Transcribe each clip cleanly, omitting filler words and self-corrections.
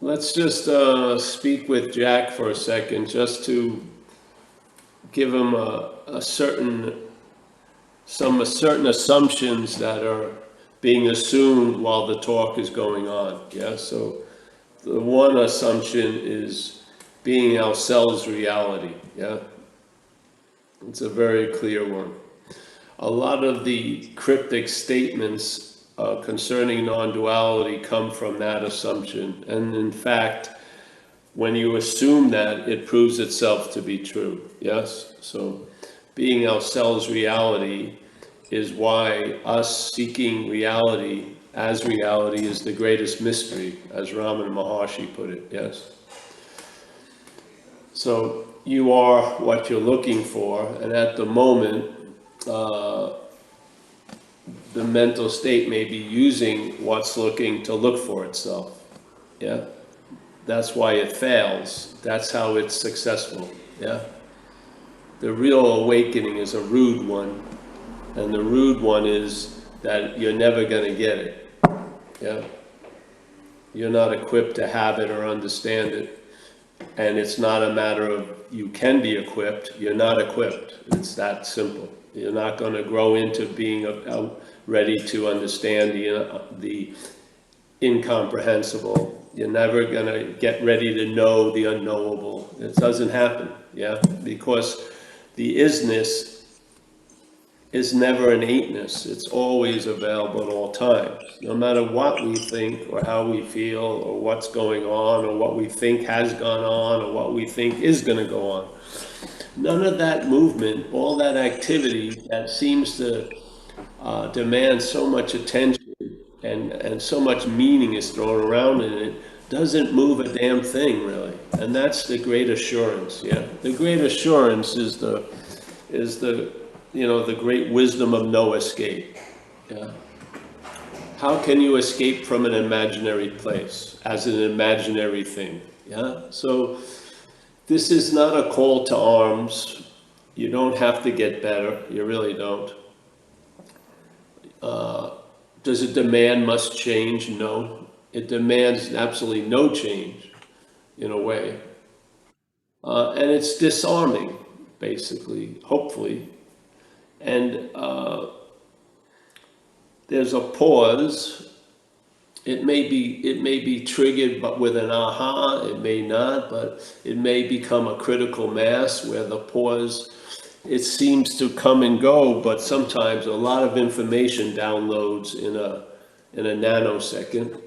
Let's just speak with Jack for a second, just to give him certain assumptions that are being assumed while the talk is going on. Yeah. So the one assumption is being ourselves reality. Yeah. It's a very clear one. A lot of the cryptic statements concerning non-duality come from that assumption. And in fact, when you assume that, it proves itself to be true. Yes? So being ourselves reality is why us seeking reality as reality is the greatest mystery, as Ramana Maharshi put it. Yes? So you are what you're looking for, and at the moment, the mental state may be using what's looking to look for itself. Yeah? That's why it fails. That's how it's successful. Yeah? The real awakening is a rude one, and the rude one is that you're never going to get it. Yeah? You're not equipped to have it or understand it. And it's not a matter of you can be equipped, you're not equipped. It's that simple. You're not going to grow into being ready to understand the incomprehensible. You're never going to get ready to know the unknowable. It doesn't happen, yeah? Because the isness is never an ain'tness. It's always available at all times. No matter what we think or how we feel or what's going on or what we think has gone on or what we think is going to go on. None of that movement, all that activity that seems to demand so much attention and so much meaning is thrown around in it, doesn't move a damn thing, really. And that's the great assurance, yeah? The great assurance is the the great wisdom of no escape. Yeah. How can you escape from an imaginary place as an imaginary thing? Yeah. So this is not a call to arms. You don't have to get better. You really don't. Does it demand must change? No. It demands absolutely no change in a way. And it's disarming, basically, hopefully. And there's a pause. It may be triggered, but with an aha. It may not, but it may become a critical mass where the pause, it seems to come and go. But sometimes a lot of information downloads in a nanosecond,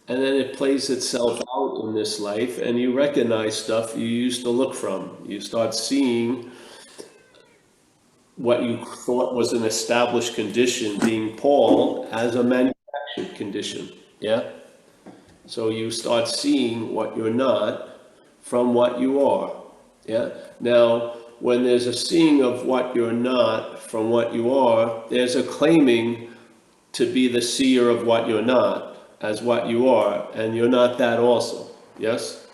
and then it plays itself out in this life, and you recognize stuff you used to look from. You start seeing what you thought was an established condition being Paul as a manufactured condition, yeah? So you start seeing what you're not from what you are, yeah? Now, when there's a seeing of what you're not from what you are, there's a claiming to be the seer of what you're not as what you are, and you're not that also, yes?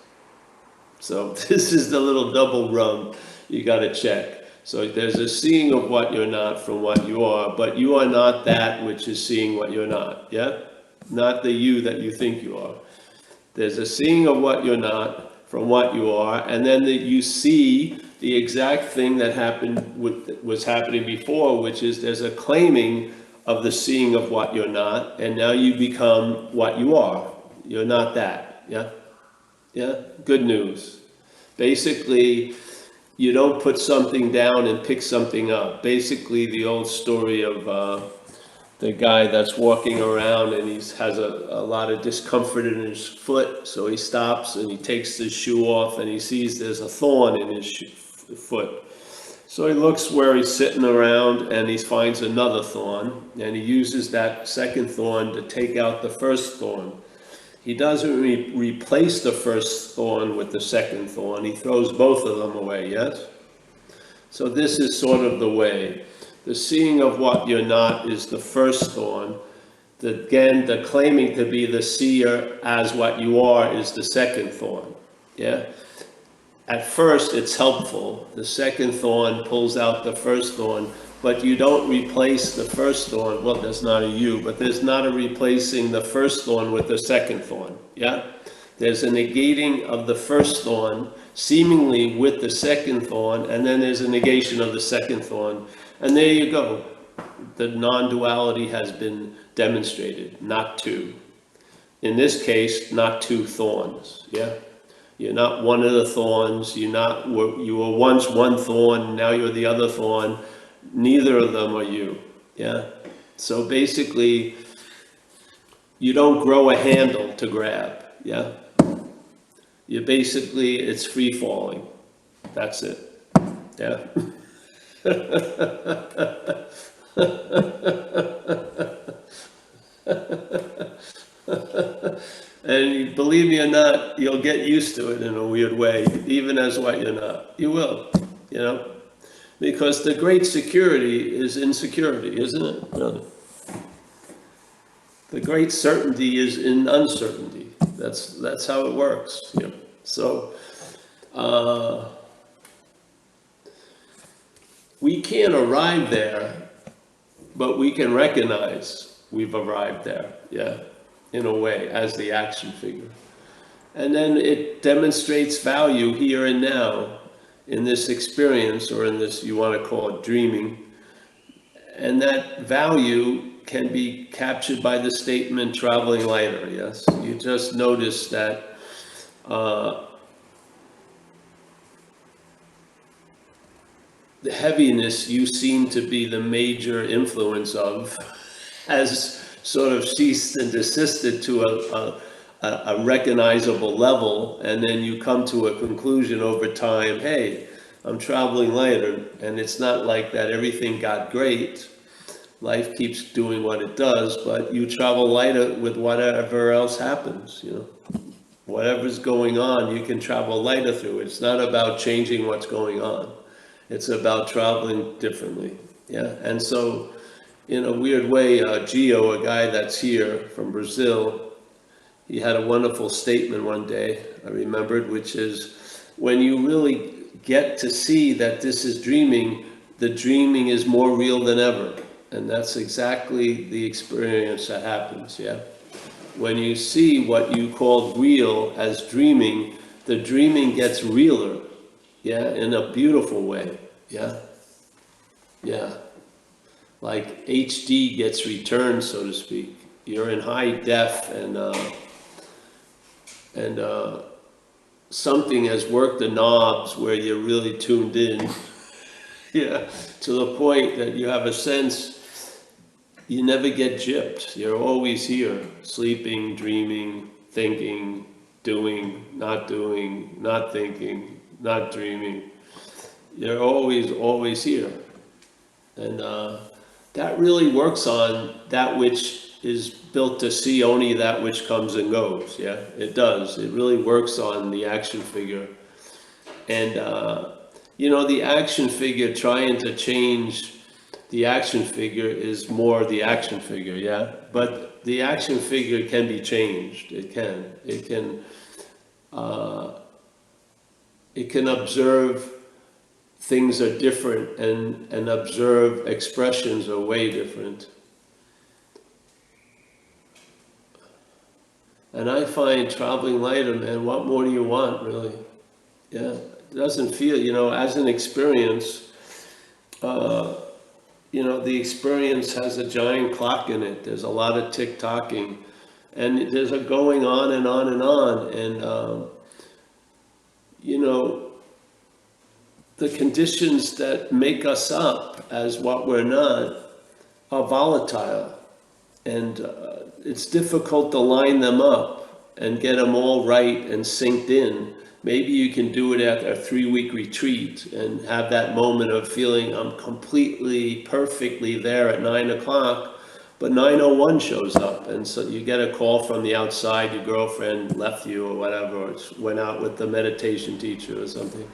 So this is the little double rung you gotta check. So there's a seeing of what you're not from what you are, but you are not that which is seeing what you're not, yeah? Not the you that you think you are. There's a seeing of what you're not from what you are, and then you see the exact thing that was happening before, which is there's a claiming of the seeing of what you're not, and now you become what you are. You're not that, yeah? Yeah? Good news. Basically, you don't put something down and pick something up. Basically, the old story of the guy that's walking around and he has a lot of discomfort in his foot, so he stops and he takes his shoe off and he sees there's a thorn in his foot. So he looks where he's sitting around and he finds another thorn, and he uses that second thorn to take out the first thorn. He doesn't replace the first thorn with the second thorn. He throws both of them away, yes? So this is sort of the way. The seeing of what you're not is the first thorn. Again, the claiming to be the seer as what you are is the second thorn, yeah? At first, it's helpful. The second thorn pulls out the first thorn, but you don't replace the first thorn. Well, there's not a you, but there's not a replacing the first thorn with the second thorn, yeah? There's a negating of the first thorn, seemingly with the second thorn, and then there's a negation of the second thorn. And there you go. The non-duality has been demonstrated, not two. In this case, not two thorns, yeah? You're not one of the thorns, you were once one thorn, now you're the other thorn. Neither of them are you, yeah? So basically, you don't grow a handle to grab, yeah? You basically, it's free falling. That's it, yeah? And believe me or not, you'll get used to it in a weird way, even as what you're not. You will, you know? Because the great security is insecurity, isn't it? Really? The great certainty is in uncertainty. That's how it works. You know? So we can't arrive there, but we can recognize we've arrived there, yeah, in a way, as the action figure. And then it demonstrates value here and now in this experience, or in this, you want to call it dreaming. And that value can be captured by the statement traveling lighter, yes? You just notice that the heaviness you seem to be the major influence of has sort of ceased and desisted to a recognizable level, and then you come to a conclusion over time, hey, I'm traveling lighter, and it's not like that everything got great. Life keeps doing what it does, but you travel lighter with whatever else happens, you know. Whatever's going on, you can travel lighter through. It's not about changing what's going on. It's about traveling differently, yeah? And so, in a weird way, Gio, a guy that's here from Brazil, he had a wonderful statement one day, I remembered, which is, when you really get to see that this is dreaming, the dreaming is more real than ever. And that's exactly the experience that happens, yeah? When you see what you call real as dreaming, the dreaming gets realer, yeah, in a beautiful way, yeah? Yeah. Like HD gets returned, so to speak. You're in high def, and something has worked the knobs where you're really tuned in, yeah, to the point that you have a sense you never get gypped. You're always here, sleeping, dreaming, thinking, doing, not thinking, not dreaming. You're always here. And that really works on that which is built to see only that which comes and goes, yeah? It does. It really works on the action figure. And, you know, the action figure trying to change the action figure is more the action figure, yeah? But the action figure can be changed. It can observe things are different, and observe expressions are way different. And I find traveling lighter, man, what more do you want, really? Yeah, it doesn't feel, you know, as an experience, you know, the experience has a giant clock in it. There's a lot of tick-tocking, and there's a going on and on and on. And, you know, the conditions that make us up as what we're not are volatile. And it's difficult to line them up and get them all right and synced in. Maybe you can do it at a 3-week retreat and have that moment of feeling I'm completely, perfectly there at 9 o'clock, but 9:01 shows up. And so you get a call from the outside, your girlfriend left you or whatever, or went out with the meditation teacher or something.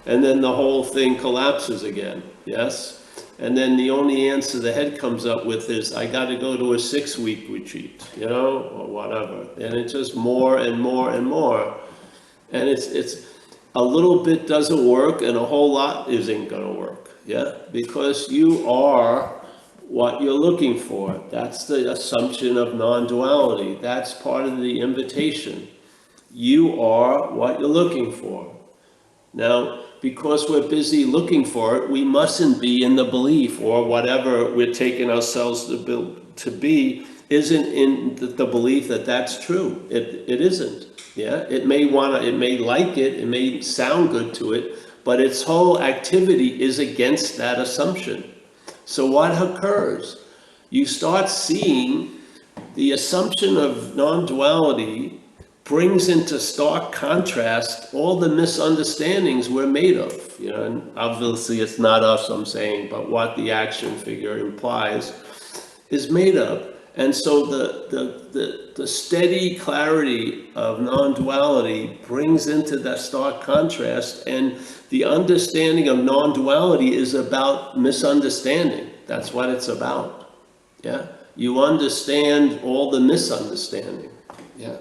And then the whole thing collapses again, yes? And then the only answer the head comes up with is, I got to go to a 6-week retreat, you know, or whatever. And it's just more and more and more. And it's a little bit doesn't work, and a whole lot isn't going to work, yeah? Because you are what you're looking for. That's the assumption of non-duality. That's part of the invitation. You are what you're looking for. Now, because we're busy looking for it, we mustn't be in the belief, or whatever we're taking ourselves to be isn't in the belief that that's true. It isn't. Yeah, it may like it, it may sound good to it, but its whole activity is against that assumption. So what occurs? You start seeing the assumption of non-duality brings into stark contrast all the misunderstandings we're made of. You know, and obviously it's not us, I'm saying, but what the action figure implies is made of. And so the steady clarity of non-duality brings into that stark contrast, and the understanding of non-duality is about misunderstanding. That's what it's about. Yeah, you understand all the misunderstanding. Yeah.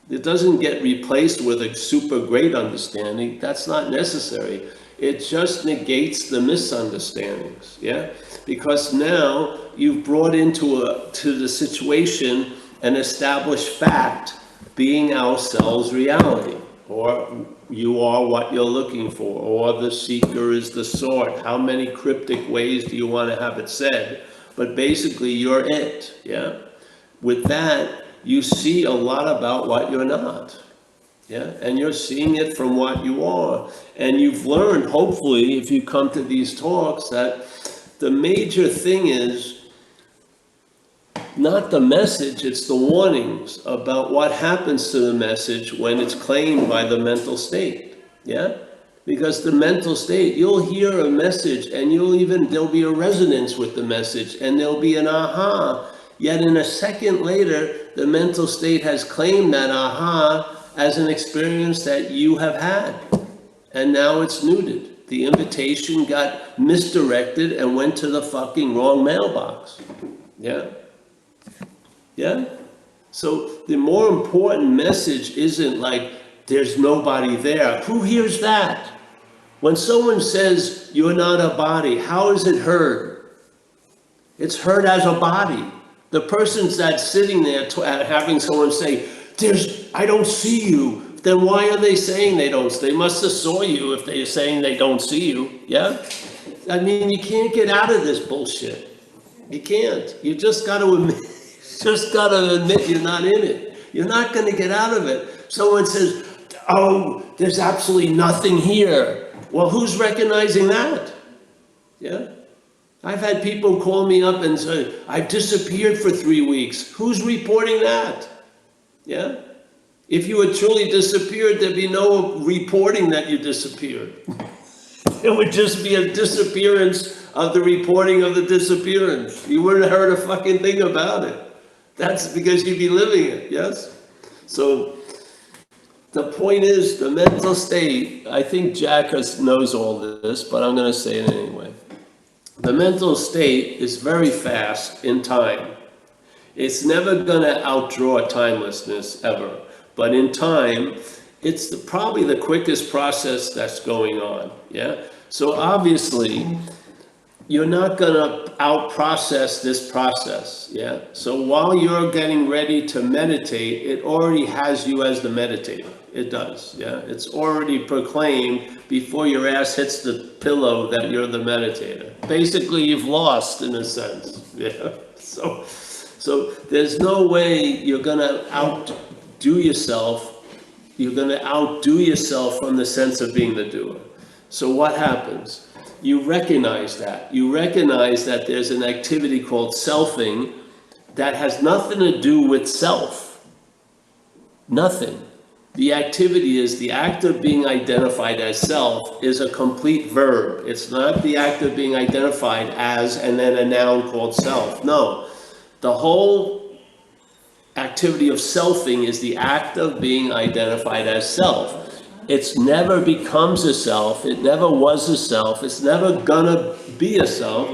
It doesn't get replaced with a super great understanding. That's not necessary. It just negates the misunderstandings, yeah? Because now you've brought to the situation an established fact, being ourselves reality, or you are what you're looking for, or the seeker is the sought. How many cryptic ways do you want to have it said? But basically you're it, yeah? With that, you see a lot about what you're not. Yeah, and you're seeing it from what you are. And you've learned, hopefully, if you come to these talks, that the major thing is not the message, it's the warnings about what happens to the message when it's claimed by the mental state. Yeah? Because the mental state, you'll hear a message and there'll be a resonance with the message, and there'll be an aha. Yet in a second later, the mental state has claimed that aha as an experience that you have had. And now it's neutered. The invitation got misdirected and went to the fucking wrong mailbox. Yeah? Yeah? So the more important message isn't like, there's nobody there. Who hears that? When someone says, you're not a body, how is it heard? It's heard as a body. The person's that's sitting there having someone say, I don't see you. Then why are they saying they don't? They must have saw you if they're saying they don't see you. Yeah? I mean, you can't get out of this bullshit. You can't. You just got to admit you're not in it. You're not going to get out of it. Someone says, oh, there's absolutely nothing here. Well, who's recognizing that? Yeah? I've had people call me up and say, I've disappeared for 3 weeks. Who's reporting that? Yeah? If you had truly disappeared, there'd be no reporting that you disappeared. It would just be a disappearance of the reporting of the disappearance. You wouldn't have heard a fucking thing about it. That's because you'd be living it, yes? So the point is, the mental state, I think Jack knows all this, but I'm going to say it anyway. The mental state is very fast in time. It's never going to outdraw timelessness ever. But in time, it's probably the quickest process that's going on. Yeah. So obviously, you're not going to out-process this process. Yeah. So while you're getting ready to meditate, it already has you as the meditator. It does. Yeah. It's already proclaimed before your ass hits the pillow that you're the meditator. Basically, you've lost in a sense. Yeah. So there's no way you're going to outdo yourself. You're going to outdo yourself from the sense of being the doer. So what happens? You recognize that. You recognize that there's an activity called selfing that has nothing to do with self. Nothing. The activity is the act of being identified as self is a complete verb. It's not the act of being identified as and then a noun called self. No. The whole activity of selfing is the act of being identified as self. It's never becomes a self. It never was a self. It's never gonna be a self.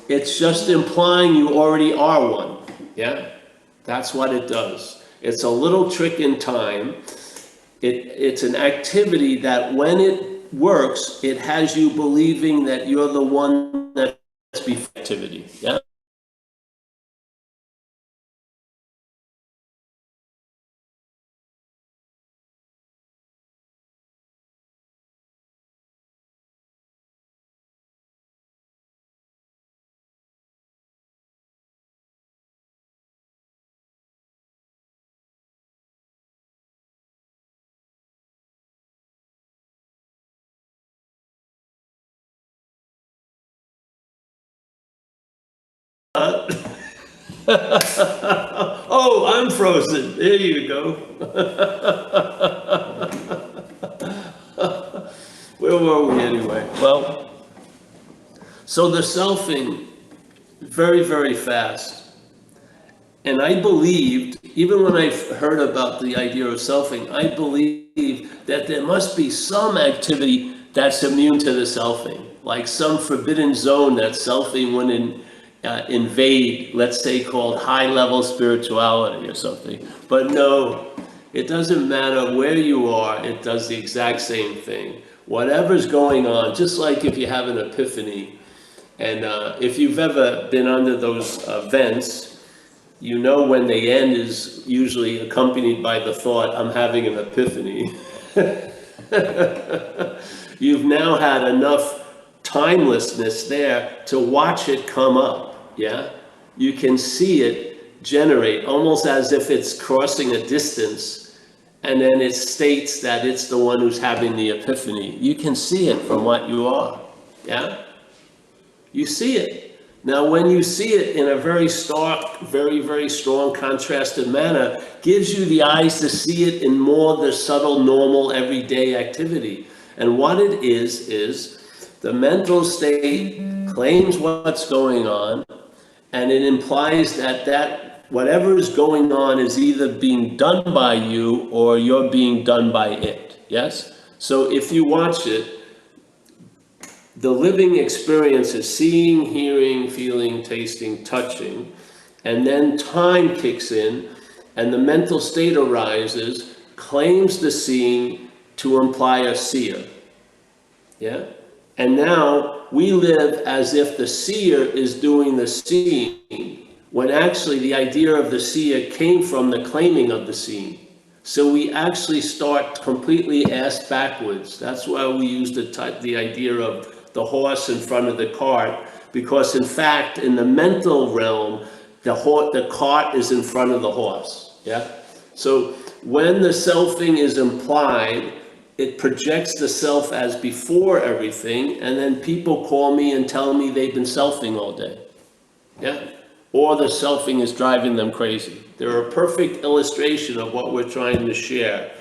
It's just implying you already are one. Yeah? That's what it does. It's a little trick in time. It's an activity that when it works, it has you believing that you're the one that's before activity. Yeah? Oh, I'm frozen. There you go. Where were we anyway? Well, so the selfing, very, very fast. And I believed, even when I heard about the idea of selfing, I believed that there must be some activity that's immune to the selfing, like some forbidden zone that selfing wouldn't invade, let's say called high-level spirituality or something. But no, it doesn't matter where you are, it does the exact same thing. Whatever's going on, just like if you have an epiphany, and if you've ever been under those vents, you know when they end is usually accompanied by the thought, I'm having an epiphany. You've now had enough timelessness there to watch it come up, yeah? You can see it generate, almost as if it's crossing a distance, and then it states that it's the one who's having the epiphany. You can see it from what you are, yeah? You see it. Now, when you see it in a very stark, very, very strong, contrasted manner, gives you the eyes to see it in more the subtle, normal, everyday activity. And what it is the mental state claims what's going on, and it implies that whatever is going on is either being done by you or you're being done by it, yes? So if you watch it, the living experience is seeing, hearing, feeling, tasting, touching, and then time kicks in, and the mental state arises, claims the seeing to imply a seer. Yeah? And now we live as if the seer is doing the seeing, when actually the idea of the seer came from the claiming of the seeing. So we actually start completely ass backwards. That's why we use the idea of the horse in front of the cart, because in fact, in the mental realm, the cart is in front of the horse, yeah? So when the selfing is implied, it projects the self as before everything, and then people call me and tell me they've been selfing all day, yeah? Or the selfing is driving them crazy. They're a perfect illustration of what we're trying to share.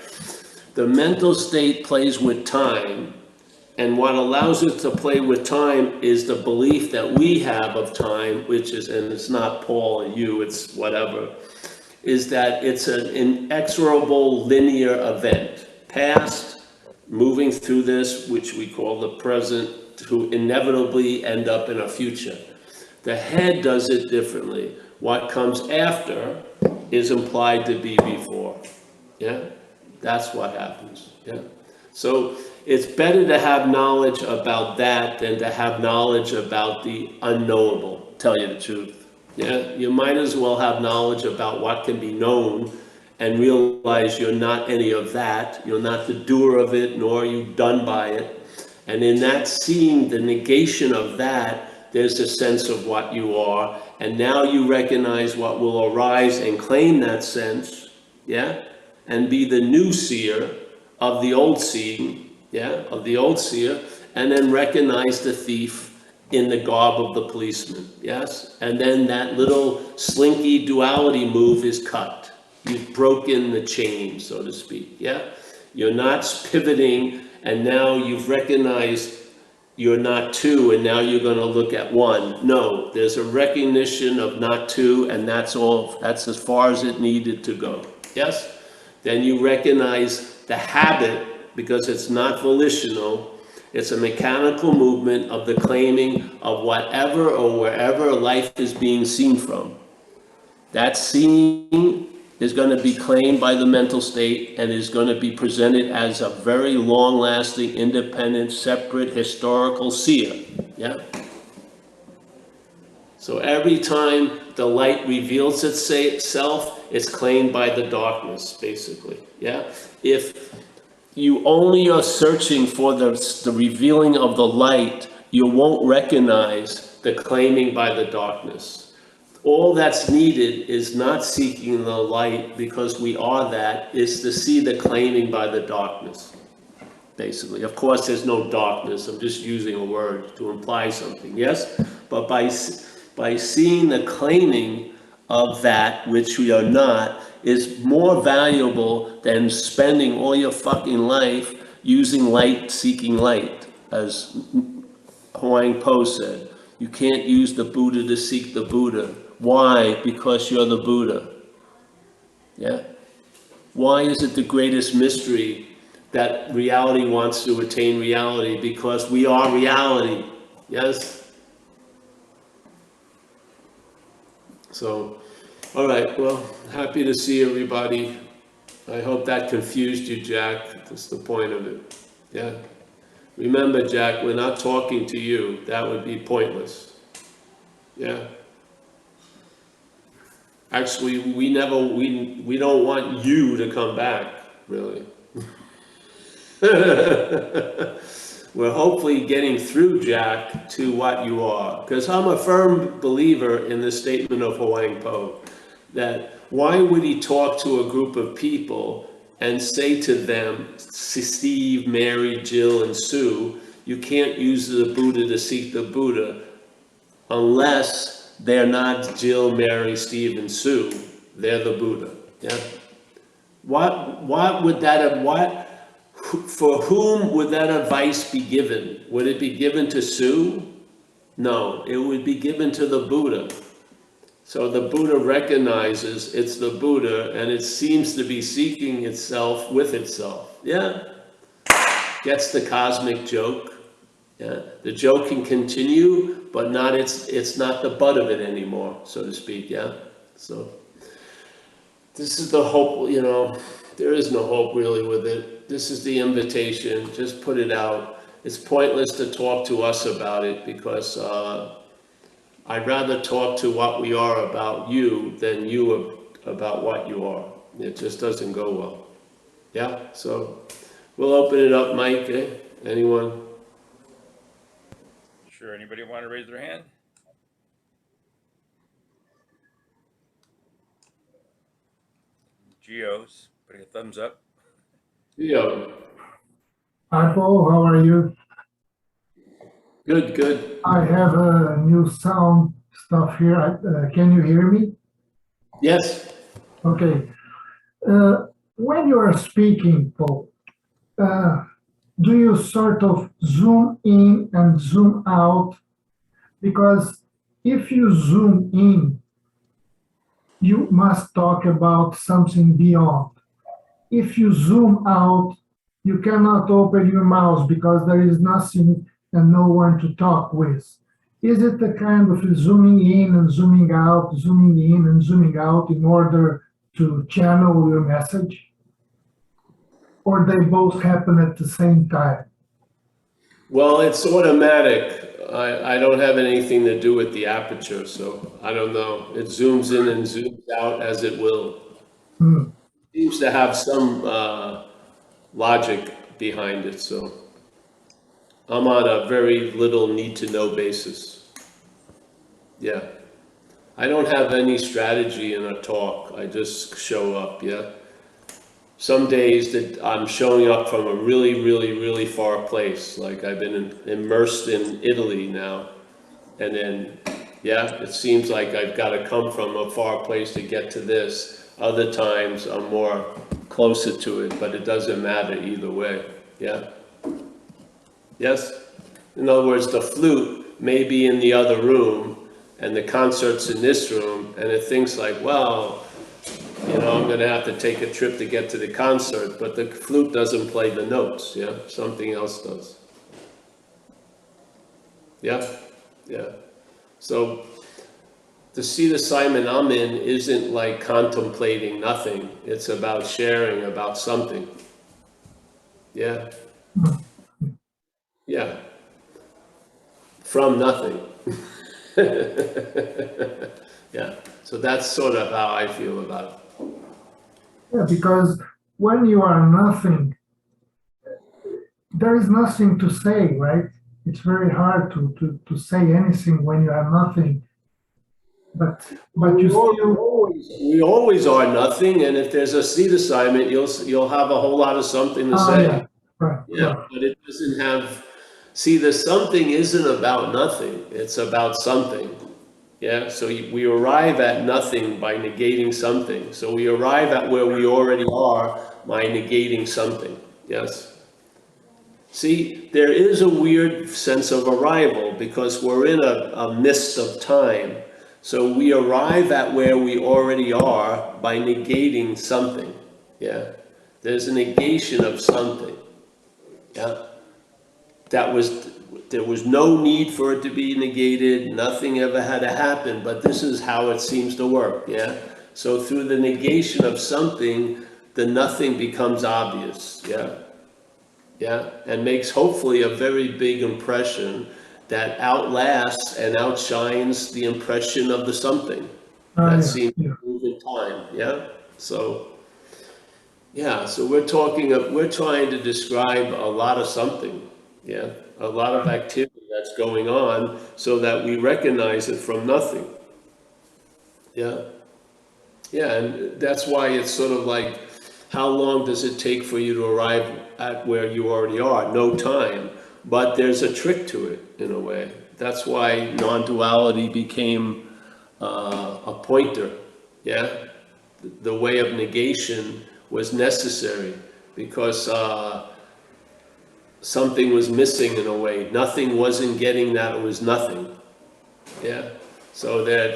The mental state plays with time, and what allows it to play with time is the belief that we have of time, which is, and it's not Paul and you, it's whatever, is that it's an inexorable linear event. Past, moving through this, which we call the present, to inevitably end up in a future. The head does it differently. What comes after is implied to be before. Yeah? That's what happens. Yeah? So it's better to have knowledge about that than to have knowledge about the unknowable, tell you the truth. Yeah? You might as well have knowledge about what can be known and realize you're not any of that. You're not the doer of it, nor are you done by it. And in that seeing the negation of that, there's a sense of what you are. And now you recognize what will arise and claim that sense, yeah? And be the new seer of the old seeing, yeah, of the old seer, and then recognize the thief in the garb of the policeman, yes? And then that little slinky duality move is cut. You've broken the chain, so to speak, yeah? You're not pivoting, and now you've recognized you're not two, and now you're going to look at one. No, there's a recognition of not two, and that's all. That's as far as it needed to go, yes? Then you recognize the habit, because it's not volitional, it's a mechanical movement of the claiming of whatever or wherever life is being seen from. That seeing is going to be claimed by the mental state and is going to be presented as a very long-lasting, independent, separate, historical seer, yeah? So every time the light reveals itself, it's claimed by the darkness, basically, yeah? If you only are searching for the revealing of the light, you won't recognize the claiming by the darkness. All that's needed is not seeking the light, because we are that, is to see the claiming by the darkness, basically. Of course, there's no darkness. I'm just using a word to imply something, yes? But by seeing the claiming of that which we are not is more valuable than spending all your fucking life using light, seeking light, as Hawaiian Po said. You can't use the Buddha to seek the Buddha. Why? Because you're the Buddha. Yeah? Why is it the greatest mystery that reality wants to attain reality? Because we are reality. Yes? So, all right, well, happy to see everybody. I hope that confused you, Jack. That's the point of it. Yeah? Remember, Jack, we're not talking to you. That would be pointless. Yeah? Actually, we don't want you to come back, really. We're hopefully getting through, Jack, to what you are. Because I'm a firm believer in the statement of Hawaiian Po, that why would he talk to a group of people and say to them, Steve, Mary, Jill, and Sue, you can't use the Buddha to seek the Buddha unless they're not Jill, Mary, Steve, and Sue. They're the Buddha. Yeah. What would that have, for whom would that advice be given? Would it be given to Sue? No, it would be given to the Buddha. So the Buddha recognizes it's the Buddha and it seems to be seeking itself with itself. Yeah? Gets the cosmic joke. Yeah? The joke can continue, but it's not the butt of it anymore, so to speak. Yeah? So this is the hope, there is no hope really with it. This is the invitation. Just put it out. It's pointless to talk to us about it because I'd rather talk to what we are about you than you about what you are. It just doesn't go well. Yeah, so we'll open it up, Mike. Anyone? Sure, anybody want to raise their hand? Geo's putting a thumbs up. Yeah. Hi, Paul. How are you? Good. I have a new sound stuff here. Can you hear me? Yes. Okay. When you are speaking, Paul, do you sort of zoom in and zoom out? Because if you zoom in, you must talk about something beyond. If you zoom out, you cannot open your mouth because there is nothing and no one to talk with. Is it a kind of zooming in and zooming out, zooming in and zooming out in order to channel your message? Or they both happen at the same time? Well, it's automatic. I don't have anything to do with the aperture, so I don't know. It zooms in and zooms out as it will. Seems to have some logic behind it, so I'm on a very little need-to-know basis. Yeah. I don't have any strategy in a talk. I just show up, yeah? Some days that I'm showing up from a really, really, really far place. Like I've been immersed in Italy now. And then, yeah, it seems like I've got to come from a far place to get to this. Other times I'm more closer to it, but it doesn't matter either way. Yeah? Yes? In other words, the flute may be in the other room and the concert's in this room, and it thinks like, well, I'm going to have to take a trip to get to the concert, but the flute doesn't play the notes, yeah? Something else does. Yeah? Yeah. So the seat assignment I'm in isn't like contemplating nothing. It's about sharing about something. Yeah? Yeah. From nothing. Yeah. So that's sort of how I feel about it. Yeah, because when you are nothing, there is nothing to say, right? It's very hard to say anything when you are nothing. But you still... We always are nothing, and if there's a seat assignment, you'll have a whole lot of something to say. Yeah, right. Yeah, but it doesn't have. See, the something isn't about nothing; it's about something. Yeah, so we arrive at nothing by negating something. So we arrive at where we already are by negating something. Yes. See, there is a weird sense of arrival because we're in a mist of time. So we arrive at where we already are by negating something. Yeah. There's a negation of something. Yeah. That was, there was no need for it to be negated. Nothing ever had to happen, but this is how it seems to work. Yeah. So through the negation of something, the nothing becomes obvious. Yeah. Yeah, and makes hopefully a very big impression that outlasts and outshines the impression of the something that Yeah, seems yeah. to move in time. Yeah, so yeah, so we're trying to describe a lot of something. Yeah, a lot of activity that's going on so that we recognize it from nothing. Yeah. Yeah, and that's why it's sort of like, how long does it take for you to arrive at where you already are? No time. But there's a trick to it in a way. That's why non-duality became a pointer. Yeah, the way of negation was necessary because something was missing in a way. Nothing wasn't getting that it was nothing. Yeah, so that.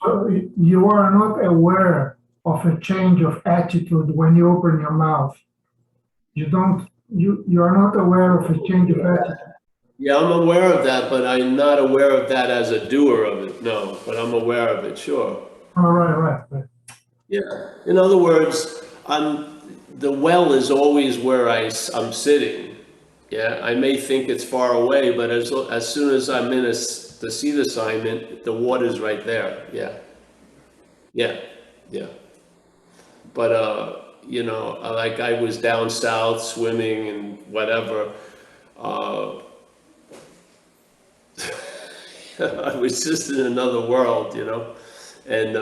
So you are not aware of a change of attitude when you open your mouth. You don't, you are not aware of a change of attitude. Yeah, I'm aware of that, but I'm not aware of that as a doer of it, no, but I'm aware of it, sure. Oh, right. Yeah, in other words, the well is always where I'm sitting. Yeah, I may think it's far away, but as soon as I'm in the seat assignment, the water's right there, yeah. Yeah, yeah. But, like I was down south swimming and whatever, I was just in another world, and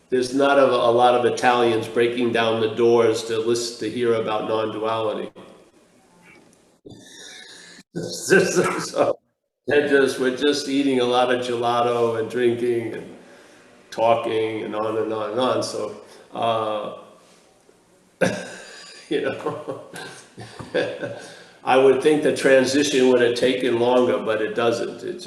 there's not a lot of Italians breaking down the doors to listen to hear about non-duality. So we're just eating a lot of gelato and drinking and talking and on and on and on. So, you know, I would think the transition would have taken longer, but it doesn't. It's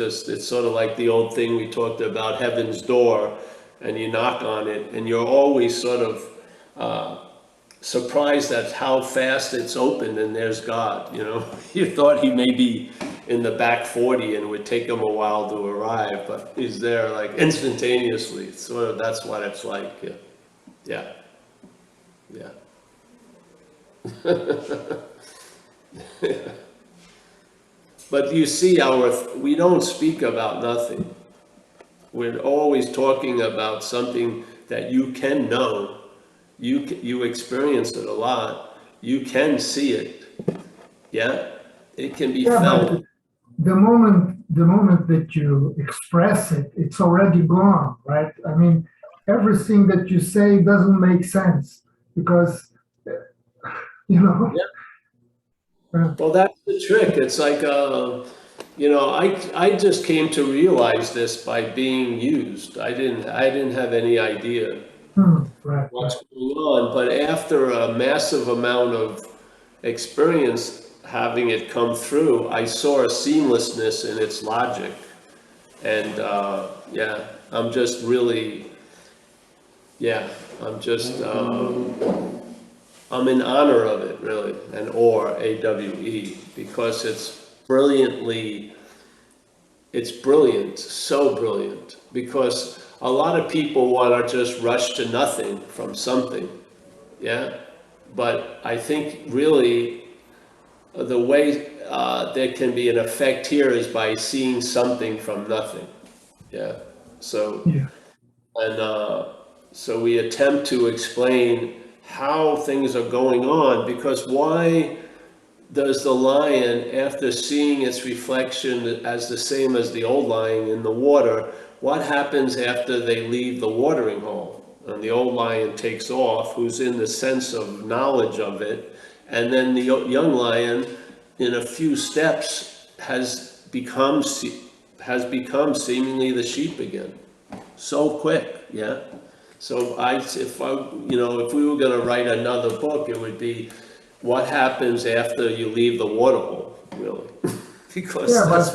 sort of like the old thing we talked about, heaven's door, and you knock on it, and you're always sort of surprised at how fast it's opened, and there's God, You thought he may be in the back 40 and it would take him a while to arrive, but he's there like instantaneously. Sort of, that's what it's like. Yeah. Yeah. But you see, we don't speak about nothing. We're always talking about something that you can know. You experience it a lot. You can see it. Yeah, it can be Yeah, felt. but the moment that you express it, it's already gone, right? I mean, everything that you say doesn't make sense because, Yeah. Well, that's the trick. It's like, I just came to realize this by being used. I didn't have any idea right. what's going on, but after a massive amount of experience having it come through, I saw a seamlessness in its logic. And yeah, I'm just really, yeah, I'm in honor of it, really, and or AWE, because it's brilliant, so brilliant, because a lot of people want to just rush to nothing from something, yeah? But I think really the way there can be an effect here is by seeing something from nothing, yeah? So, Yeah. and so we attempt to explain how things are going on, because why does the lion, after seeing its reflection as the same as the old lion in the water, what happens after they leave the watering hole? And the old lion takes off, who's in the sense of knowledge of it, and then the young lion, in a few steps, has become seemingly the sheep again, so quick, yeah? So if we were gonna write another book, it would be what happens after you leave the waterhole, really. Because Yeah, but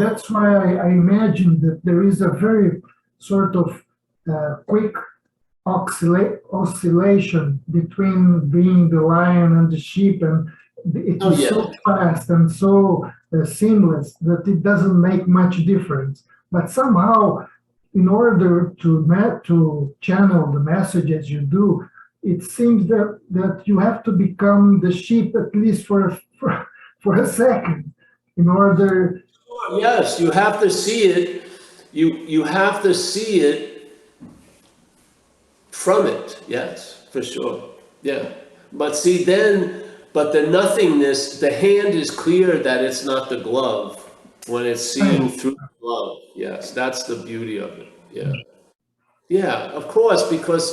that's why I imagine that there is a very sort of quick oscillation between being the lion and the sheep, and it Oh, is yeah. so fast and so seamless that it doesn't make much difference. But somehow, in order to channel the message as you do, it seems that you have to become the sheep at least for a second in order. Yes, you have to see it. You have to see it from it. Yes, for sure. Yeah. But see, but the nothingness, the hand is clear that it's not the glove when it's seeing through the glove. Yes, that's the beauty of it. Yeah. Yeah, of course, because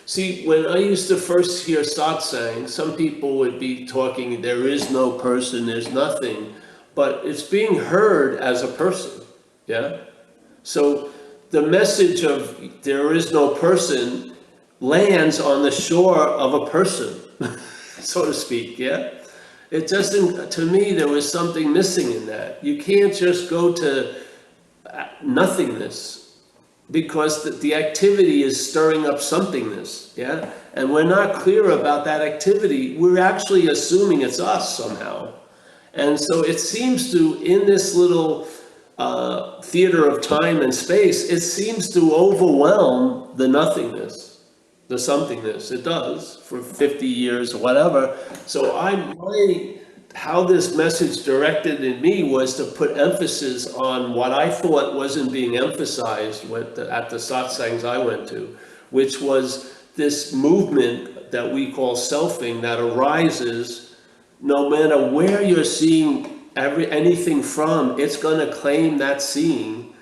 see, when I used to first hear satsang, some people would be talking, there is no person, there's nothing, but it's being heard as a person, yeah? So the message of there is no person lands on the shore of a person, so to speak, yeah? It doesn't, to me, there was something missing in that. You can't just go to nothingness, because the activity is stirring up somethingness, yeah? And we're not clear about that activity. We're actually assuming it's us somehow. And so it seems to, in this little theater of time and space, it seems to overwhelm the nothingness, the somethingness. It does, for 50 years or whatever. So how this message directed in me was to put emphasis on what I thought wasn't being emphasized at the satsangs I went to, which was this movement that we call selfing that arises no matter where you're seeing anything from, it's going to claim that seeing,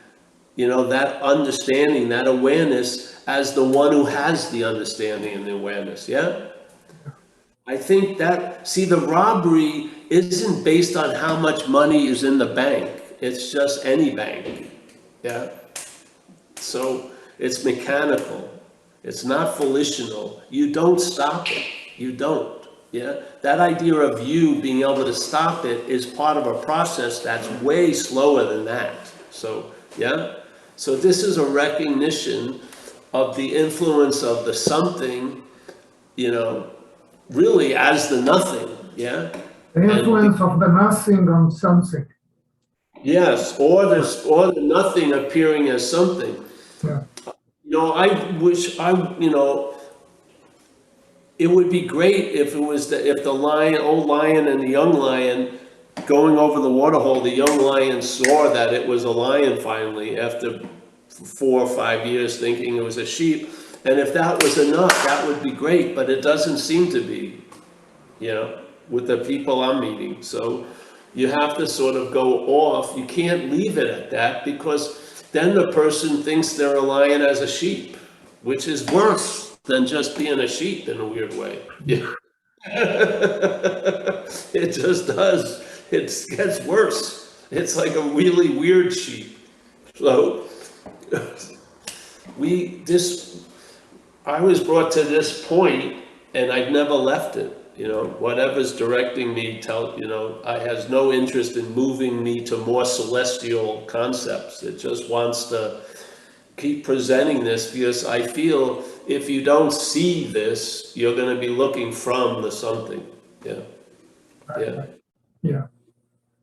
that understanding, that awareness as the one who has the understanding and the awareness, yeah? I think that, see, the robbery isn't based on how much money is in the bank. It's just any bank, yeah? So it's mechanical. It's not volitional. You don't stop it. You don't, yeah? That idea of you being able to stop it is part of a process that's way slower than that. So, yeah? So this is a recognition of the influence of the something, really as the nothing, yeah? The influence of the nothing on something. Yes, or the nothing appearing as something. Yeah. I wish it would be great if it was if the old lion and the young lion going over the waterhole, the young lion saw that it was a lion finally after 4 or 5 years thinking it was a sheep. And if that was enough, that would be great, but it doesn't seem to be, with the people I'm meeting. So you have to sort of go off. You can't leave it at that, because then the person thinks they're a lion as a sheep, which is worse than just being a sheep in a weird way. Yeah. It just does. It gets worse. It's like a really weird sheep. So I was brought to this point and I've never left it. Whatever's directing me has no interest in moving me to more celestial concepts. It just wants to keep presenting this, because I feel if you don't see this, you're going to be looking from the something. Yeah. Yeah. Yeah.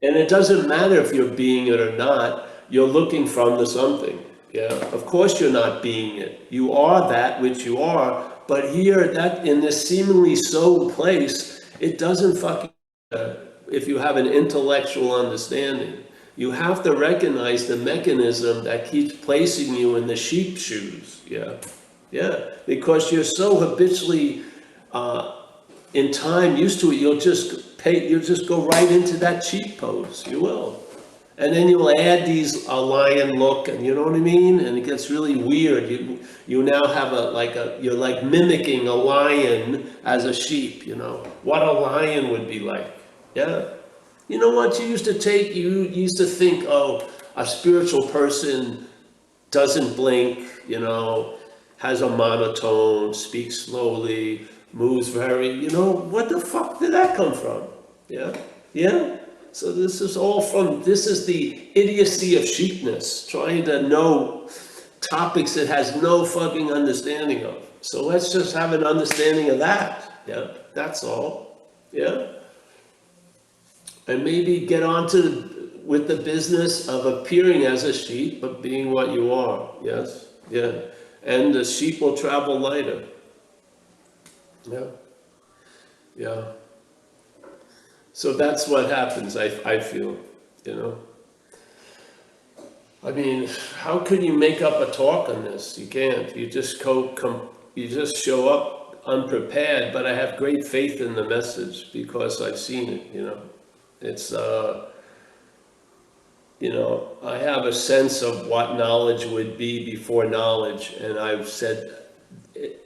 And it doesn't matter if you're being it or not, you're looking from the something. Yeah. Of course you're not being it. You are that which you are. But here, that in this seemingly so place, it doesn't fucking matter if you have an intellectual understanding. You have to recognize the mechanism that keeps placing you in the sheep shoes. Yeah. Yeah. Because you're so habitually in time used to it, you'll just go right into that sheep pose. You will. And then you'll add a lion look, and you know what I mean? And it gets really weird. You now have you're like mimicking a lion as a sheep, what a lion would be like. Yeah. You know what you used to think, oh, a spiritual person doesn't blink, you know, has a monotone, speaks slowly, moves very, you know, what the fuck did that come from? Yeah, yeah. So this is all from, this is the idiocy of sheepness, trying to know topics it has no fucking understanding of. So let's just have an understanding of that. Yeah, that's all. Yeah. And maybe get on to with the business of appearing as a sheep, but being what you are. Yes. Yeah. And the sheep will travel lighter. Yeah. Yeah. So that's what happens, I feel, you know. I mean, how could you make up a talk on this? You can't. You just you just show up unprepared, but I have great faith in the message because I've seen it, you know. It's you know, I have a sense of what knowledge would be before knowledge, and I've said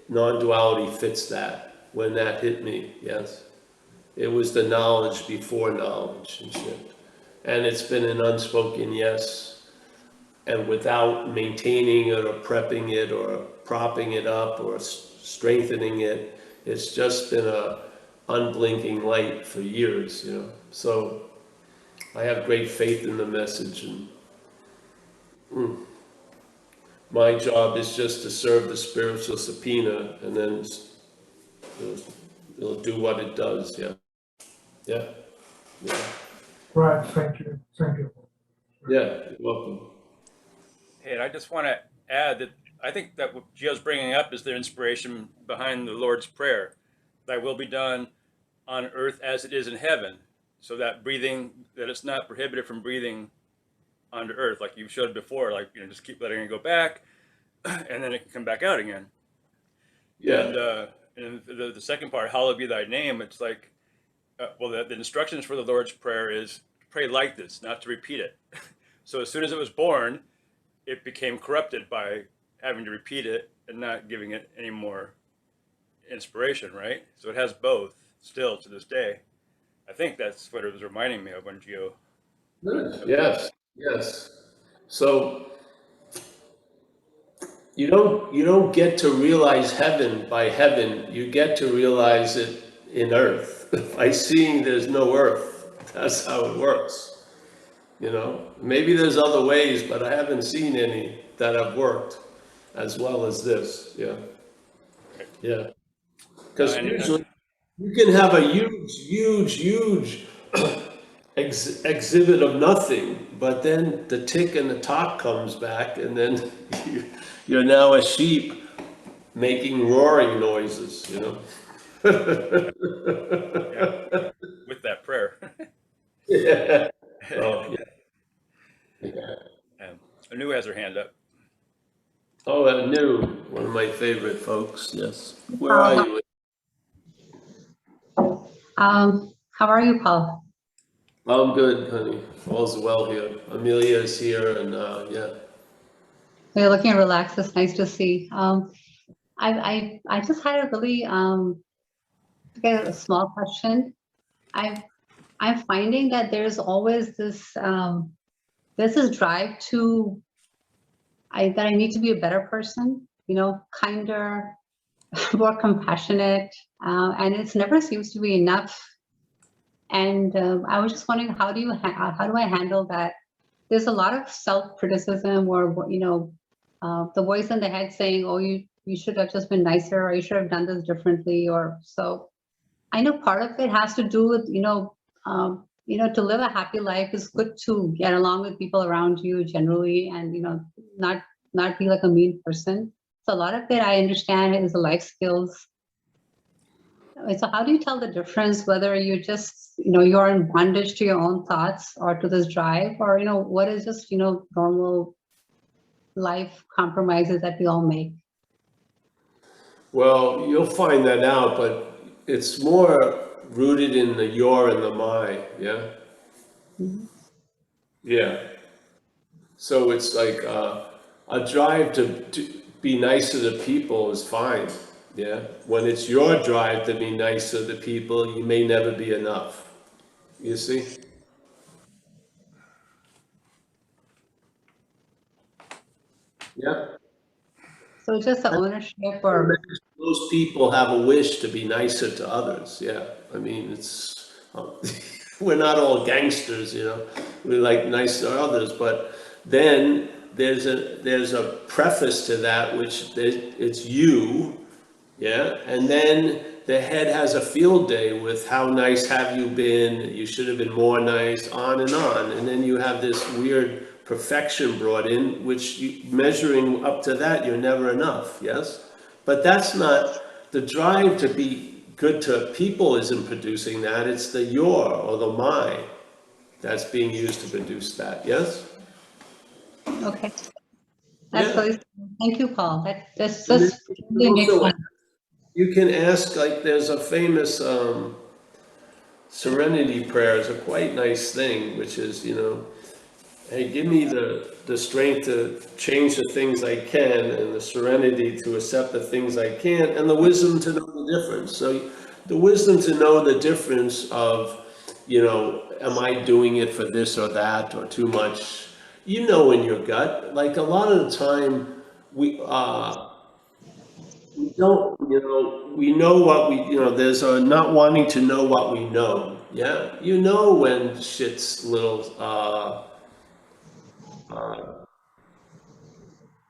non-duality fits that when that hit me, yes. It was the knowledge before knowledge and shit. And it's been an unspoken yes. And without maintaining it or prepping it or propping it up or strengthening it, it's just been a unblinking light for years, you know. So I have great faith in the message, and my job is just to serve the spiritual subpoena, and then it'll do what it does. Yeah, yeah, yeah, Right, thank you, thank you. yeah. You're welcome. Hey, and I just want to add that I think that what Gio's bringing up is the inspiration behind the Lord's Prayer. Thy will be done on earth as it is in heaven. So that breathing, that it's not prohibited from breathing onto earth, like you showed before, like, you know, just keep letting it go back and then it can come back out again. Yeah, And the second part, hallowed be thy name, it's like, well, the instructions for the Lord's Prayer is pray like this, not to repeat it. So as soon as it was born, it became corrupted by having to repeat it and not giving it any more inspiration, right? So it has both still to this day. I think that's what it was reminding me of when Gio. good. Yes, yes. So you don't get to realize heaven by heaven. You get to realize it in earth by seeing there's no earth. That's how it works. You know, maybe there's other ways, but I haven't seen any that have worked as well as this. Yeah, yeah. Because And usually you can have a huge exhibit of nothing, but then the tick and the tock comes back, and then you're now a sheep making roaring noises, you know? yeah, with that prayer. Yeah. Oh, yeah. Anu has her hand up. Oh, I knew, one of my favorite folks, yes. Where are Uh, you? how are you, Paul? I'm good, honey. All's well here. Amelia's here, and yeah. You're looking relaxed. It's nice to see. I just had a really again, a small question. I'm finding that there's always there's this drive to that I need to be a better person. You know, kinder, more compassionate, and it never seems to be enough. And I was just wondering, how do I handle that? There's a lot of self-criticism, or you know, the voice in the head saying, "Oh, you should have just been nicer, or you should have done this differently," or so. I know part of it has to do with to live a happy life is good to get along with people around you generally, and not be like a mean person. So a lot of it I understand is the life skills. So how do you tell the difference whether you just, you're in bondage to your own thoughts or to this drive, or, what is just, normal life compromises that we all make? Well, you'll find that out, but it's more rooted in the your and the my, yeah? Mhm. Yeah. So it's like a drive to be nice to the people is fine, yeah? When it's your drive to be nice to the people, you may never be enough, you see? Yeah. So it's just the ownership or, Most people have a wish to be nicer to others. Yeah. I mean, it's, we're not all gangsters, you know, we like nice to others, but then there's a preface to that, which it's you. Yeah, and then the head has a field day with how nice have you been, you should have been more nice, on and on. And then you have this weird perfection brought in, which measuring up to that, you're never enough, yes? But that's not, the drive to be good to people isn't producing that, it's the your or the my that's being used to produce that, yes? okay. That's Yeah. really, thank you, Paul. This And then just really makes also, sense. you can ask, like, there's a famous serenity prayer is a quite nice thing, which is, you know, hey, give me the strength to change the things I can and the serenity to accept the things I can't and the wisdom to know the difference. So the wisdom to know the difference of, you know, am I doing it for this or that or too much? You know in your gut, like a lot of the time we don't, you know, we know what we, you know, there's a not wanting to know what we know. Yeah. You know when shit's little,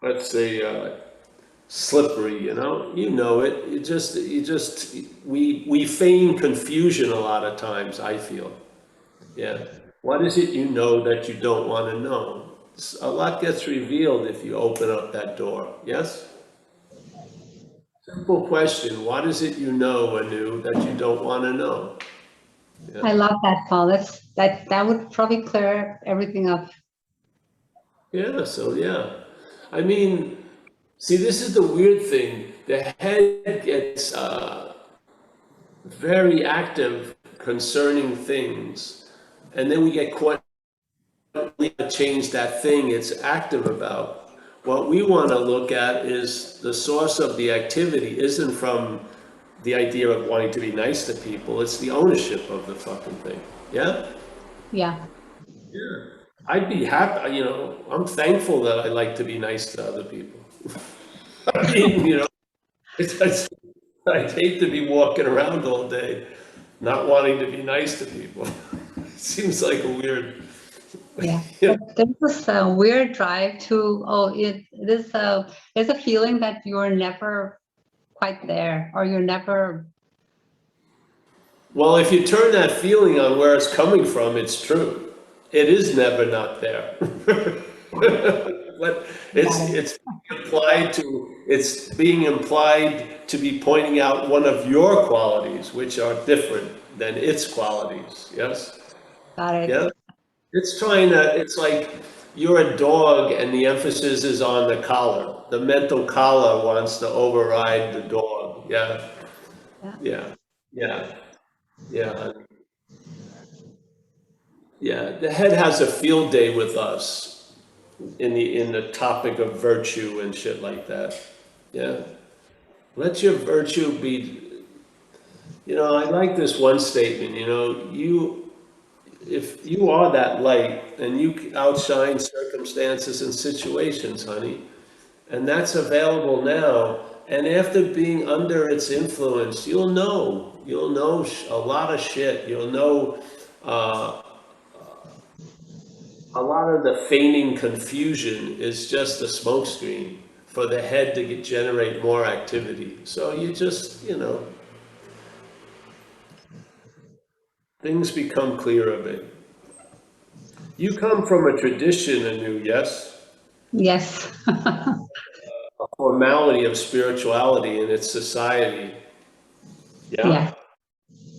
let's say, slippery, you know it. We feign confusion a lot of times, I feel. Yeah. What is it you know that you don't want to know? A lot gets revealed if you open up that door. Yes? Simple question. What is it you know, Anu, that you don't want to know? Yeah. I love that, Paul. That would probably clear everything up. Yeah, so yeah. I mean, see, this is the weird thing. The head gets very active concerning things, and then we get caught to change that thing it's active about. What we want to look at is the source of the activity isn't from the idea of wanting to be nice to people, it's the ownership of the fucking thing. Yeah? Yeah. Yeah. I'd be happy, you know, I'm thankful that I like to be nice to other people. I mean, you know, I'd hate to be walking around all day not wanting to be nice to people. Seems like a weird, Yeah. yeah. But there's this weird drive to, there's a feeling that you're never quite there or you're never, Well, if you turn that feeling on where it's coming from, it's true. It is never not there. But it's being implied to be pointing out one of your qualities, which are different than its qualities. Yes? got it. Yeah? It's like you're a dog and the emphasis is on the collar. The mental collar wants to override the dog. Yeah? Yeah. Yeah. Yeah. Yeah. Yeah, the head has a field day with us in the topic of virtue and shit like that. Yeah. Let your virtue be, you know, I like this one statement, you know, if you are that light and you outshine circumstances and situations, honey, and that's available now, and after being under its influence, you'll know a lot of shit. You'll know, uh, a lot of the feigning confusion is just a smokescreen for the head to generate more activity. So you just, you know, things become clear a bit. You come from a tradition, Anu, yes? Yes. A formality of spirituality in its society. Yeah? Yeah.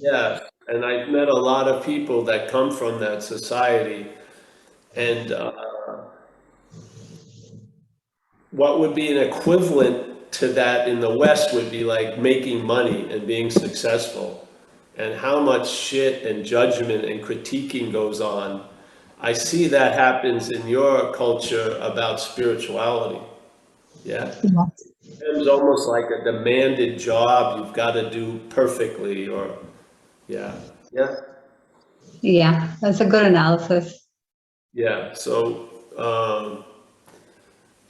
Yeah. And I've met a lot of people that come from that society. And what would be an equivalent to that in the West would be like making money and being successful. And how much shit and judgment and critiquing goes on. I see that happens in your culture about spirituality. Yeah. Yeah. It's almost like a demanded job you've got to do perfectly or, yeah. Yeah. Yeah. That's a good analysis. Yeah. So,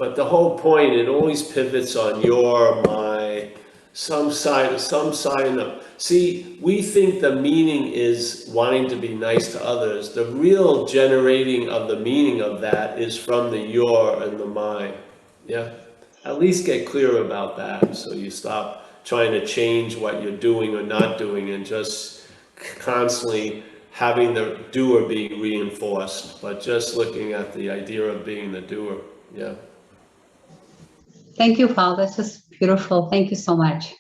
But the whole point, it always pivots on your, my, some sign of. See, we think the meaning is wanting to be nice to others. The real generating of the meaning of that is from the your and the my. Yeah? At least get clear about that so you stop trying to change what you're doing or not doing and just constantly having the doer being reinforced, but just looking at the idea of being the doer. Yeah. Thank you, Paul. That's just beautiful. Thank you so much.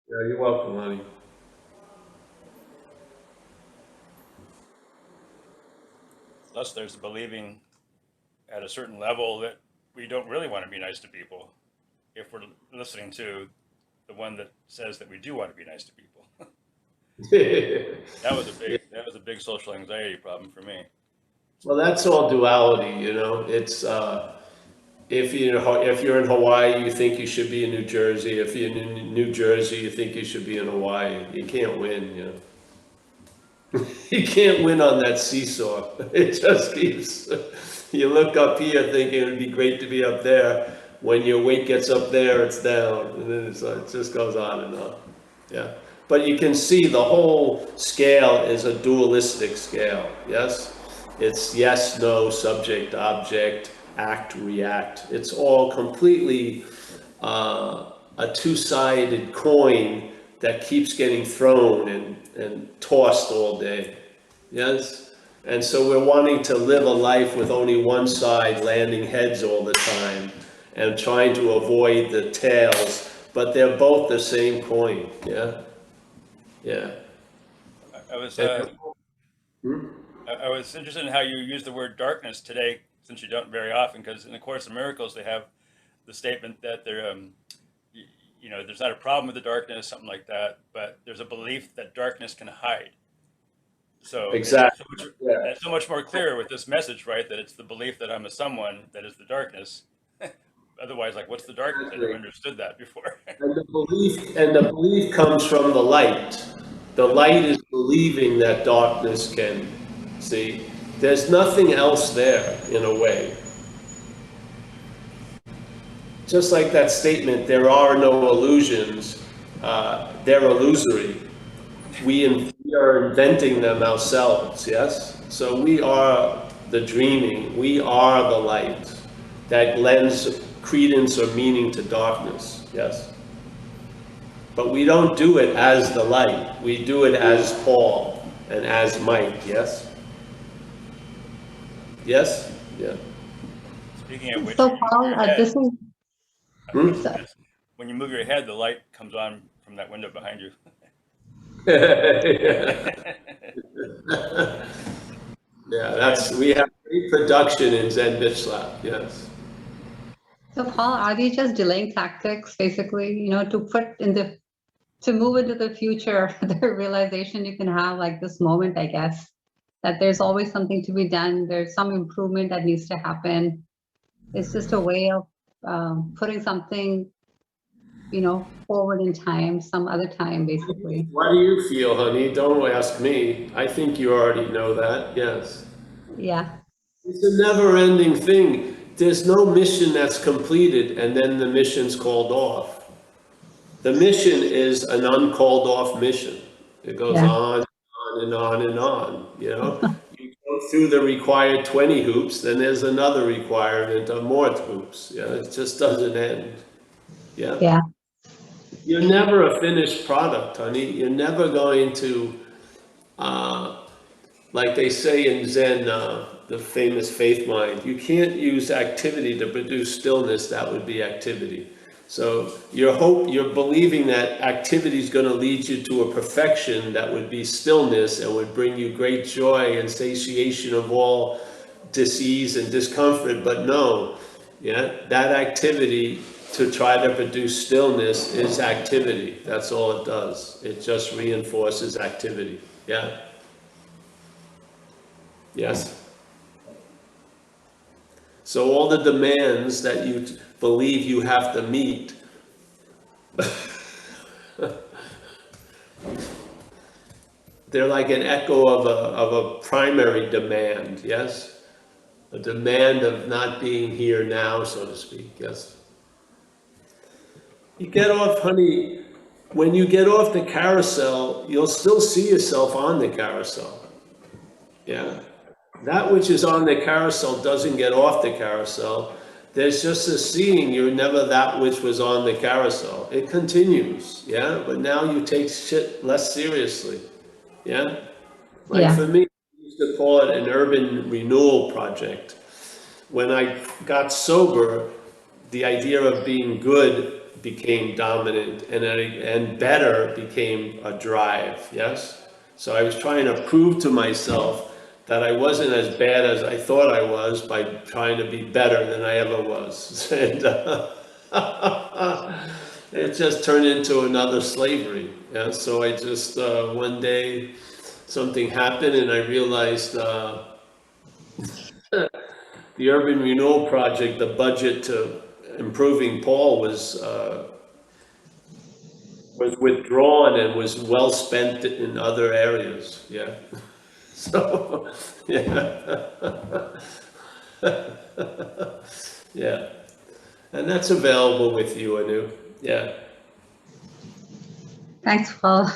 Yeah, you're welcome, honey. Plus, there's believing at a certain level that we don't really want to be nice to people if we're listening to the one that says that we do want to be nice to people. That was a big social anxiety problem for me. Well, that's all duality, you know. It's if you're in Hawaii, you think you should be in New Jersey. If you're in New Jersey, you think you should be in Hawaii. You can't win, you know. You can't win on that seesaw. It just keeps. You look up here thinking it would be great to be up there. When your weight gets up there, it's down, and then it just goes on and on. Yeah. But you can see the whole scale is a dualistic scale. Yes. It's yes, no, subject, object, act, react. It's all completely a two-sided coin that keeps getting thrown and tossed all day. Yes? And so we're wanting to live a life with only one side landing heads all the time and trying to avoid the tails, but they're both the same coin. Yeah? Yeah. I was Hmm? I was interested in how you use the word darkness today, since you don't very often, because in the Course in Miracles they have the statement that there, there's not a problem with the darkness, something like that, but there's a belief that darkness can hide. So Exactly. it's so much more clear with this message, right? That it's the belief that I'm a someone that is the darkness. Otherwise, like, what's the darkness? I never understood that before. And the belief comes from the light. The light is believing that darkness can see. There's nothing else there in a way. Just like that statement, there are no illusions, they're illusory. We are inventing them ourselves, yes? So we are the dreaming, we are the light that lends credence or meaning to darkness, yes? But we don't do it as the light, we do it as Paul and as Mike, yes? Yes? Yeah. Speaking of which, So, Paul, this is Hmm? so, when you move your head, the light comes on from that window behind you. Yeah, we have great production in Zen Bitch Lab, yes. so, Paul, are these just delaying tactics, basically? To move into the future, the realization you can have, like this moment, I guess, that there's always something to be done. There's some improvement that needs to happen. It's just a way of putting something, forward in time, some other time, basically. What do you feel, honey? Don't ask me. I think you already know that, yes. Yeah. It's a never-ending thing. There's no mission that's completed and then the mission's called off. The mission is an uncalled off mission. It goes Yeah. on and on and on, you know? You go through the required 20 hoops, then there's another requirement of more hoops. Yeah, it just doesn't end. Yeah. Yeah. You're never a finished product, honey. You're never going to, like they say in Zen, the famous faith mind, you can't use activity to produce stillness. That would be activity. So you're believing that activity is going to lead you to a perfection that would be stillness and would bring you great joy and satiation of all disease and discomfort. But no, yeah, that activity to try to produce stillness is activity. That's all it does. It just reinforces activity. Yeah. Yes. So all the demands that you believe you have to meet, they're like an echo of a primary demand, yes? a demand of not being here now, so to speak, yes. You get off, honey, when you get off the carousel, you'll still see yourself on the carousel. Yeah. That which is on the carousel doesn't get off the carousel. There's just a seeing you're never that which was on the carousel. It continues, yeah? But now you take shit less seriously, yeah? Like Yeah. for me, I used to call it an urban renewal project. When I got sober, the idea of being good became dominant and better became a drive, yes? So I was trying to prove to myself that I wasn't as bad as I thought I was by trying to be better than I ever was. And it just turned into another slavery. Yeah? So I just, one day, something happened and I realized the urban renewal project, the budget to improving Paul was withdrawn and was well spent in other areas, yeah. So, yeah. Yeah, and that's available with you, Anu, yeah. Thanks, Paul.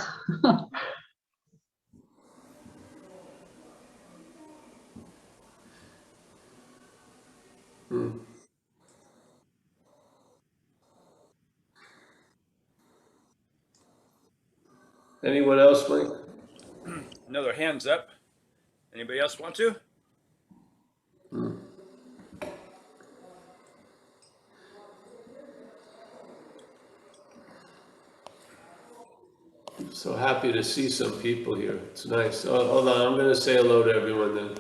Anyone else, Mike? Another hands up. Anybody else want to? So happy to see some people here, it's nice. Oh, hold on, I'm gonna say hello to everyone then.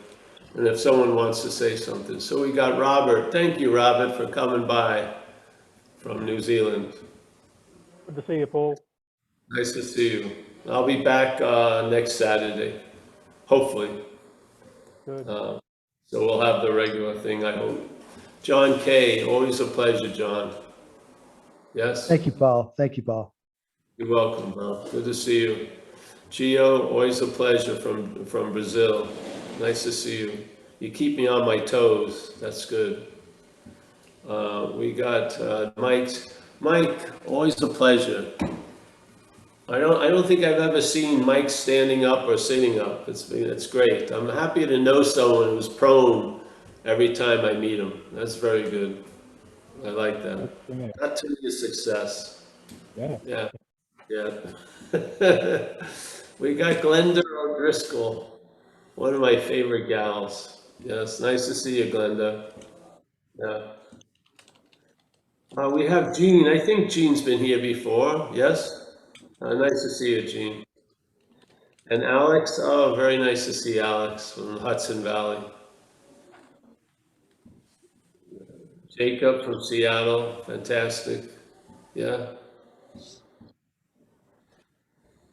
And if someone wants to say something. So we got Robert, thank you, Robert, for coming by from New Zealand. Good to see you, Paul. Nice to see you. I'll be back next Saturday, hopefully. Good. So we'll have the regular thing, I hope. John Kay, always a pleasure, John. Yes? Thank you, Paul. Thank you, Paul. You're welcome, bro. Good to see you. Gio, always a pleasure from Brazil. Nice to see you. You keep me on my toes. That's good. We got Mike. Mike, always a pleasure. I don't think I've ever seen Mike standing up or sitting up. It's great. I'm happy to know someone who's prone every time I meet him. That's very good. I like that. That to me is success. Yeah. Yeah, yeah. We got Glenda O'Driscoll, one of my favorite gals. Yes, nice to see you, Glenda. Yeah. We have Jean. I think Jean's been here before. Yes. Nice to see you, Jean. And Alex. Oh, very nice to see Alex from Hudson Valley. Jacob from Seattle. Fantastic. Yeah.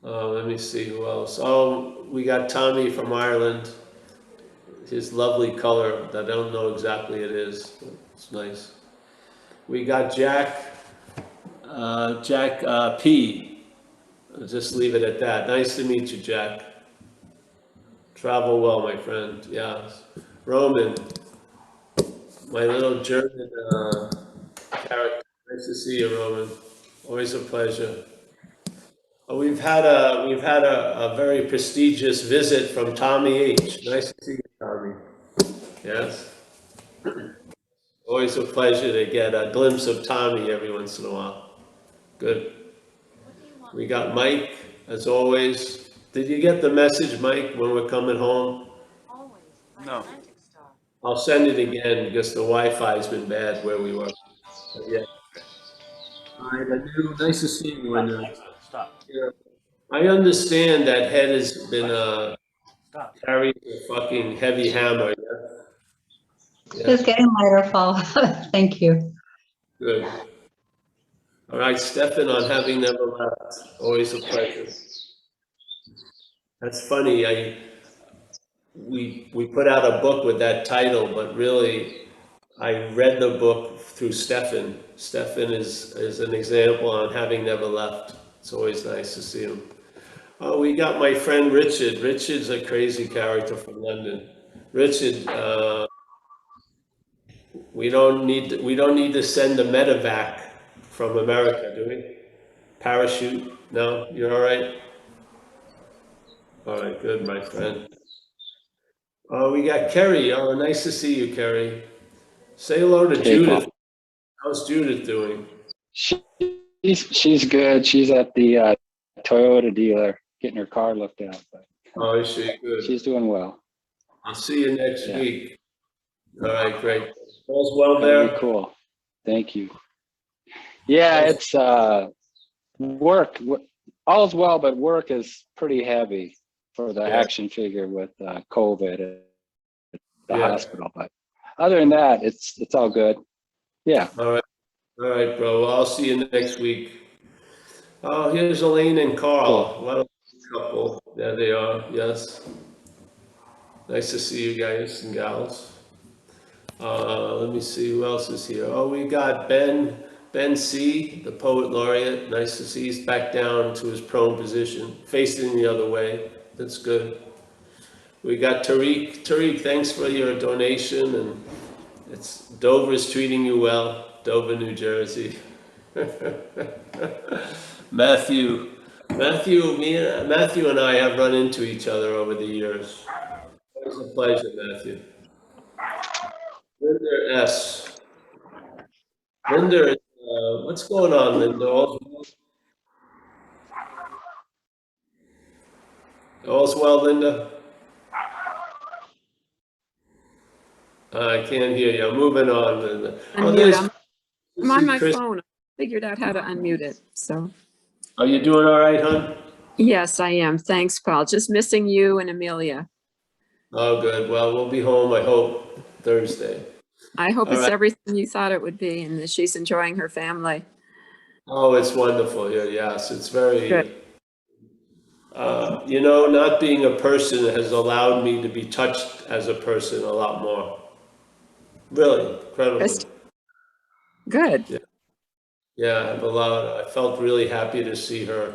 Let me see who else. Oh, we got Tommy from Ireland. His lovely color that I don't know exactly it is. But it's nice. We got Jack P. I'll just leave it at that. Nice to meet you, Jack. Travel well, my friend. Yeah. Roman, my little German character. Nice to see you, Roman. Always a pleasure. We've had a very prestigious visit from Tommy H. Nice to see you, Tommy. Yes. Always a pleasure to get a glimpse of Tommy every once in a while. Good. We got Mike, as always. Did you get the message, Mike, when we're coming home? Always. No. Atlantic Star. I'll send it again because the Wi-Fi's been bad where we were. But yeah. All right, Anu, nice to see you, Anu. Stop. Yeah. I understand that head has been Stop. carrying a fucking heavy hammer. Yeah. Just getting lighter, Paul. Thank you. Good. All right, Stefan on Having Never Left. Always a pleasure. That's funny. We put out a book with that title, but really, I read the book through Stefan. Stefan is an example on having never left. It's always nice to see him. Oh, we got my friend Richard. Richard's a crazy character from London. Richard, We don't need to send a medevac from America, do we? Parachute? No, you're all right? All right, good, my friend. Oh, we got Kerry. Oh, nice to see you, Kerry. Say hello to Hey, Paul. Judith. How's Judith doing? She's good. She's at the Toyota dealer getting her car looked at, but Oh, is she good? she's doing well. I'll see you next Yeah. week. All right, great. All's well That'll be there? cool. Thank you. Yeah, it's work. All's well, but work is pretty heavy for the Yeah. action figure with COVID at the Yeah. hospital. But other than that, it's all good. Yeah. All right, bro. I'll see you next week. Oh, here's Elaine and Carl. Cool. What a couple. There they are. Yes. Nice to see you guys and gals. Let me see who else is here. Oh, we got Ben C., the poet laureate. Nice to see he's back down to his prone position, facing the other way. That's good. We got Tariq. Tariq, thanks for your donation, and Dover's treating you well. Dover, New Jersey. Matthew and I have run into each other over the years. It was a pleasure, Matthew. Linda S. Linda, what's going on, Linda? All's well, Linda? I can't hear you. I'm moving on, Linda. Unmute. I'm on my phone. I figured out how to unmute it. So, Are you doing all right, hon? yes, I am. Thanks, Paul. Just missing you and Amelia. Oh, good. Well, we'll be home, I hope, Thursday. I hope All it's right. everything you thought it would be and that she's enjoying her family. Oh, it's wonderful. Yeah, yes, it's very, Good. not being a person has allowed me to be touched as a person a lot more. Really, incredibly. Good. Yeah, I felt really happy to see her.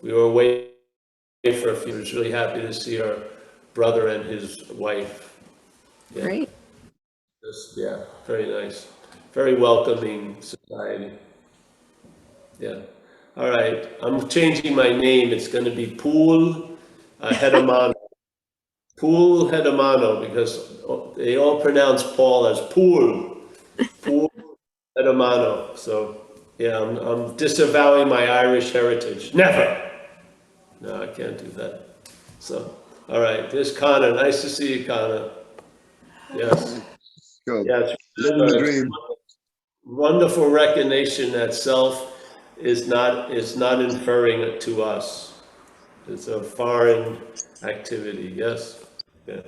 We were away for a few. I was really happy to see her brother and his wife. Yeah. Great. Yeah, very nice. Very welcoming society. Yeah. All right. I'm changing my name. It's going to be Pool Hedderman. Pool Heddermano, because they all pronounce Paul as Pool. Pool Heddermano. So, yeah, I'm disavowing my Irish heritage. Never. No, I can't do that. So, all right. There's Connor. Nice to see you, Connor. Yes. Good. Yeah, it's Living the dream. wonderful recognition that self is not inferring it to us. It's a foreign activity. Yes. Yeah.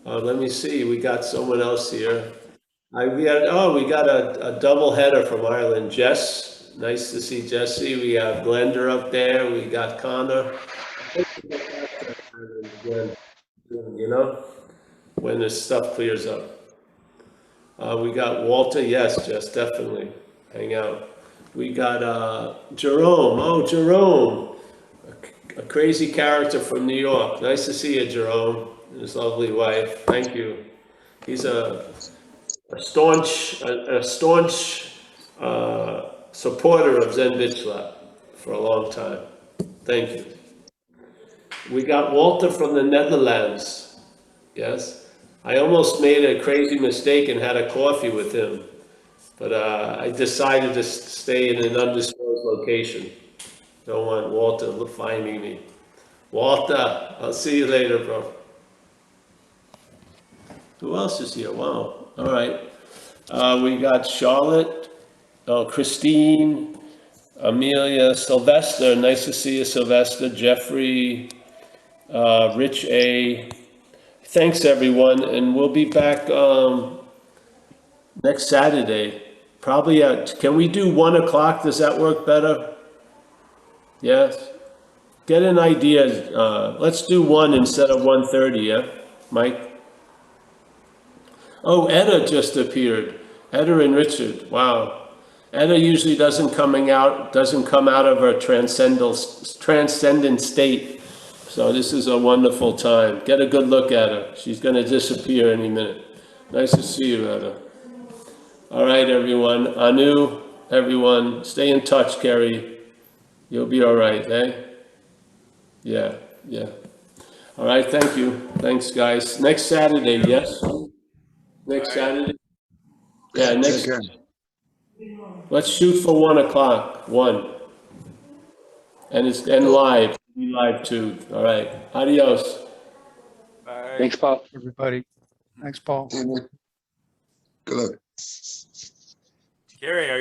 Let me see. We got someone else here. We got a double header from Ireland. Jess, nice to see Jesse. We have Glenda up there. We got Connor. When this stuff clears up. We got Walter. Yes, Jess, definitely. Hang out. We got Jerome. Oh, Jerome. A crazy character from New York. Nice to see you, Jerome, and his lovely wife. Thank you. He's a staunch supporter of Zen Bitch Lab for a long time. Thank you. We got Walter from the Netherlands. Yes. I almost made a crazy mistake and had a coffee with him, but I decided to stay in an undisclosed location. Don't want Walter finding me. Walter, I'll see you later, bro. Who else is here? Wow. All right. We got Charlotte, Christine, Amelia, Sylvester. Nice to see you, Sylvester. Jeffrey, Rich A. Thanks, everyone. And we'll be back next Saturday. Probably can we do 1 o'clock? Does that work better? Yes. Get an idea. Let's do 1 instead of 1:30, yeah, Mike? Oh, Etta just appeared. Etta and Richard. Wow. Etta usually doesn't come out of her transcendent state. So this is a wonderful time. Get a good look at her. She's going to disappear any minute. Nice to see you, Rhoda. All right, everyone. Anu, everyone, stay in touch, Kerry. You'll be all right, eh? Yeah, yeah. All right, thank you. Thanks, guys. Next Saturday, yes? Next Saturday? Yeah, next. Let's shoot for 1 o'clock, 1. And it's, and live, be live too. All right, adios. Bye. Thanks, Paul. Everybody. Thanks, Paul. Good luck. Gary, are you